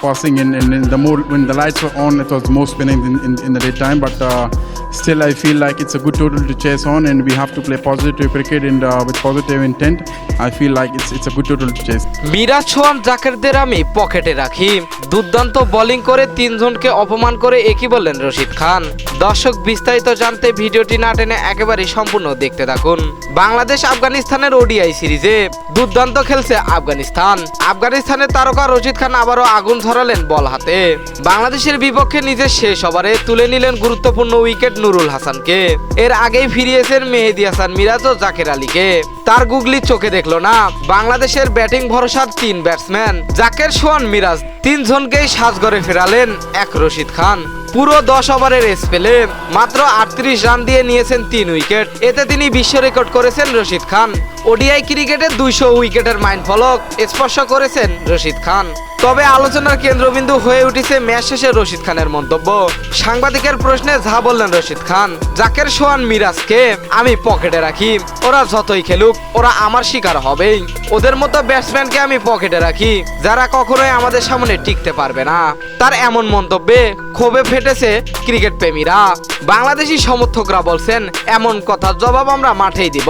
passing in the more when the lights were on, it was more spinning in the daytime. But still, I feel like it's a good total to chase on, and we have to play positive cricket and with positive intent. I feel like it's a good total to chase. Miraj সোহান জাকেরদের আমি পকেটে রাখি। দুর্দান্ত bowling করে তিনজনকে অপমান করে একই বললেন রশিদ খান। দর্শক বিস্তারিত জানতে ভিডিওটি না টেনে একেবারেই সম্পূর্ণ দেখতে থাকুন। বাংলাদেশ আফগানিস্তানের ওডিআই সিরিজে দুর্দান্ত খেলছে আফগানিস্তান। আফগানিস্তানের তারকা রশিদ খান আবারও আগুন ধরালেন বল হাতে। বাংলাদেশের বিপক্ষে নিজের শেষ ওভারে তুলে নিলেন গুরুত্বপূর্ণ উইকেট নুরুল হাসানকে। এর আগেই ফিরিয়েছেন মেহেদী হাসান মিরাজ ও জাকের আলীকে। তার গুগলি চোখে দেখলো না বাংলাদেশের ব্যাটিং ভরসার তিন ব্যাটসম্যান জাকের, সোহান, মিরাজ তিনজনকেই সাজঘরে ফেরালেন এক রশিদ খান। পুরো 10 ওভারের স্পেলে মাত্র 38 রান দিয়ে নিয়েছেন 3 উইকেট। এতে তিনি বিশ্ব রেকর্ড করেছেন রশিদ খান। ওডিআই ক্রিকেটে 200 উইকেটের মাইলফলক স্পর্শ করেছেন রশিদ খান। তবে আলোচনার কেন্দ্রবিন্দু হয়ে উঠেছে ম্যাচ শেষে রশিদ খানের মন্তব্য। সাংবাদিকের প্রশ্নে যা বললেন রশিদ খান, জাকের, সোহান, মিরাজকে আমি পকেটে রাখি। ওরা যতই খেলুক ওরা আমার শিকার হবেই। ওদের মতো ব্যাটসম্যানকে আমি পকেটে রাখি যারা কখনোই আমাদের সামনে টিকতে পারবে না। তার এমন মন্তব্যে ক্ষোভে ফেটেছে ক্রিকেট প্রেমীরা। বাংলাদেশি সমর্থকরা বলছেন এমন কথার জবাব আমরা মাঠেই দিব।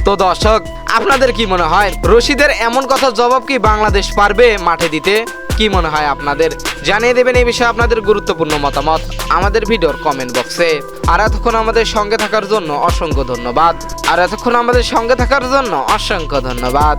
তো দর্শক, আপনাদের কি মনে হয় রশিদের এমন কথার জবাব কি বাংলাদেশ পারবে মাঠে দিতে? কি মনে হয় আপনাদের? জানিয়ে দেবেন এই বিষয়ে আপনাদের গুরুত্বপূর্ণ মতামত আমাদের ভিডিওর কমেন্ট বক্সে। আর এতক্ষণ আমাদের সঙ্গে থাকার জন্য অসংখ্য ধন্যবাদ।